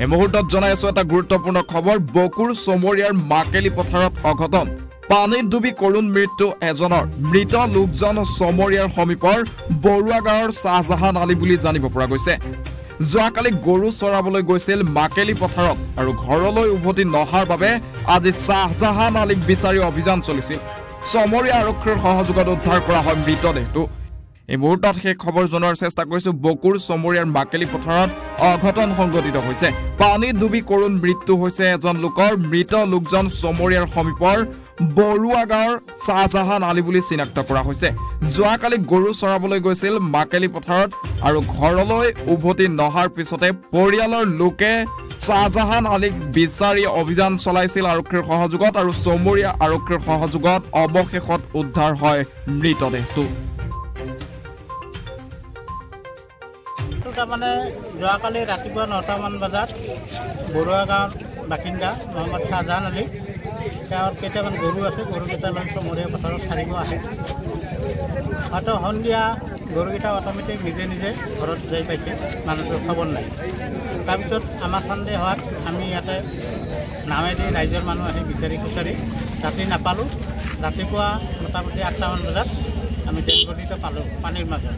এই মুহূৰ্তত জনাই আছো এটা গুৰুত্বপূৰ্ণ খবৰ বকুৰ চমৰীয়াৰ মাকেলি পথাৰত অঘটন পানীত ডুবি কৰুণ মৃত্যু এজনৰ মৃত লোকজন চমৰীয়াৰ সমীপৰ বৰুৱা গাঁৱৰ শাহজাহান আলী বুলি জানিব পৰা গৈছে যোৱাকালি গৰু চৰাবলৈ গৈছিল মাকেলি পথাৰত আৰু ঘৰলৈ উভতি নহাৰ বাবে আজি শাহজাহান আলীক বিচাৰি অভিযান চলিছিল চমৰীয়া আৰক্ষীৰ সহযোগত উদ্ধাৰ কৰা হয় মৃতদেহটো এই মুহূৰ্তত সেই খবৰ জনোৱাৰ চেষ্টা কৰিছো বকুৰ চমৰীয়াৰ মাকেলি পথাৰত অঘটন সংঘটিত হৈছে পানীত ডুবি কৰুণ মৃত্যু হৈছে এজন লোকৰ মৃত লোকজন চমৰীয়াৰ সমীপৰ বৰুৱা গাঁৱৰ শাহজাহান আলী বুলি চিনাক্ত কৰা হৈছে যোৱাকালি গৰু চৰাবলৈ গৈছিল মাকেলি পথাৰত আৰু ঘৰলৈ উভতি নহাৰ পিছতে পৰিয়ালৰ লোকে শাহজাহান আলীক বিচাৰি অভিযান চলাইছিল আৰক্ষীৰ সহযোগত আৰু চমৰীয়া আৰক্ষীৰ সহযোগত অৱশেষত উদ্ধাৰ হয় মৃতদেহটো মানে যোৱাকালি ৰাতিপুৱা 9টামান বজাত বৰুৱা গাঁৱৰ বাসিন্দা মোহাম্মদ শাহজাহান আলী তেওঁৰ কেইটামান গৰু আছে গৰুকেইটা লৈ চমৰীয়া পথাৰত সাৰিব আহে হয়তো সন্ধিয়া গৰুকেইটা অট'মেটিক নিজে নিজে ঘৰত যাই পাইছে মানুহটোৰ খবৰ নাই তাৰপিছত আমাৰ সন্দেহ হোৱাত আমি ইয়াতে নামেদি ৰাইজৰ মানুহ আহি বিচাৰি খুচাৰি ৰাতি নাপালোঁ ৰাতিপুৱা মোটামুটি 8টামান বজাত আমি ডেড বডিটো পালোঁ পানীৰ মাজত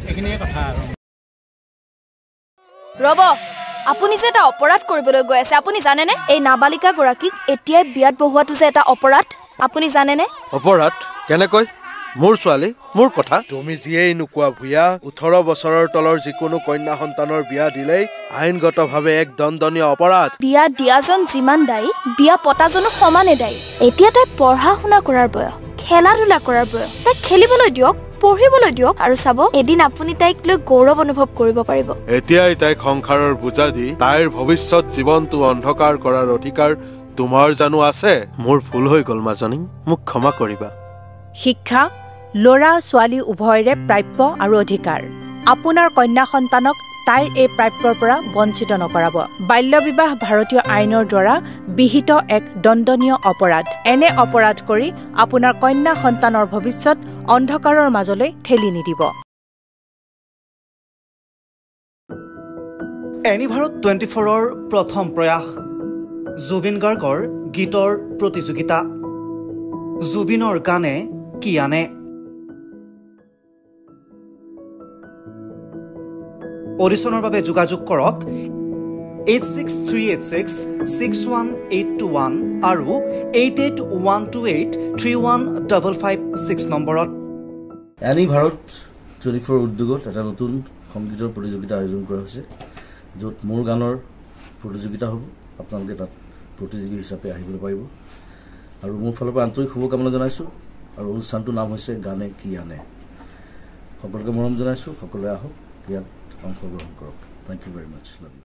এইখিনিয়ে কথা আৰু ৰব আপুনি যে এটা অপৰাধ কৰিবলৈ গৈ আছে আপুনি জানেনে এই নাবালিকা গৰাকীক এতিয়াই বিয়াত বহুৱাটো যে এটা অপৰাধ আপুনি জানেনে অপৰাধ কেনেকৈ মোৰ ছোৱালী মোৰ কথা তুমি যিয়েই নোকোৱা ভূঞা 18 বছৰৰ তলৰ যিকোনো কন্যা সন্তানৰ বিয়া দিলেই আইনগতভাৱে এক দণ্ডনীয় অপৰাধ বিয়া দিয়াজন যিমান দায়ী বিয়া পতাজনো সমানে দায়ী এতিয়া তাই পঢ়া শুনা কৰাৰ বয়স খেলা ধূলা কৰাৰ বয়স তাই খেলিবলৈ দিয়ক পঢ়িবলৈ দিয়ক আৰু চাব এদিন আপুনি তাইক লৈ গৌৰৱ অনুভৱ কৰিব পাৰিব এতিয়াই তাইক সংসাৰৰ বোজা দি তাইৰ ভৱিষ্যত জীৱনটো অন্ধকাৰ কৰাৰ অধিকাৰ তোমাৰ জানো আছে মোৰ ভুল হৈ গ'ল মাজনী মোক ক্ষমা কৰিবা শিক্ষা ল'ৰা ছোৱালী উভয়ৰে প্ৰাপ্য আৰু অধিকাৰ আপোনাৰ কন্যা সন্তানক তাইৰ এই প্ৰাপ্যৰ পৰা বঞ্চিত নকৰাব বাল্য বিবাহ ভাৰতীয় আইনৰ দ্বাৰা বিহিত এক দণ্ডনীয় অপৰাধ এনে অপৰাধ কৰি আপোনাৰ কন্যা সন্তানৰ ভৱিষ্যত অন্ধকাৰৰ মাজলৈ ঠেলি নিদিব এনি ভাৰত 24ৰ প্ৰথম প্ৰয়াস জুবিন গাৰ্গৰ গীতৰ প্ৰতিযোগিতা জুবিনৰ গানে কি আনে অডিশ্যনৰ বাবে যোগাযোগ কৰক 8638661821 আৰু 8812831556 নম্বৰত এনি ভাৰত 24 উদ্যোগত এটা নতুন সংগীতৰ প্ৰতিযোগিতা আয়োজন কৰা হৈছে য'ত মোৰ গানৰ প্ৰতিযোগিতা হ'ব আপোনালোকে তাত প্ৰতিযোগী হিচাপে আহিবলৈ পাৰিব আৰু মোৰ ফালৰ পৰা আন্তৰিক শুভকামনা জনাইছোঁ আৰু অনুষ্ঠানটোৰ নাম হৈছে গানে কি আনে সকলোকে মৰম জনাইছোঁ সকলোৱে আহক ইয়াত অংশগ্ৰহণ কৰক thank you very much love U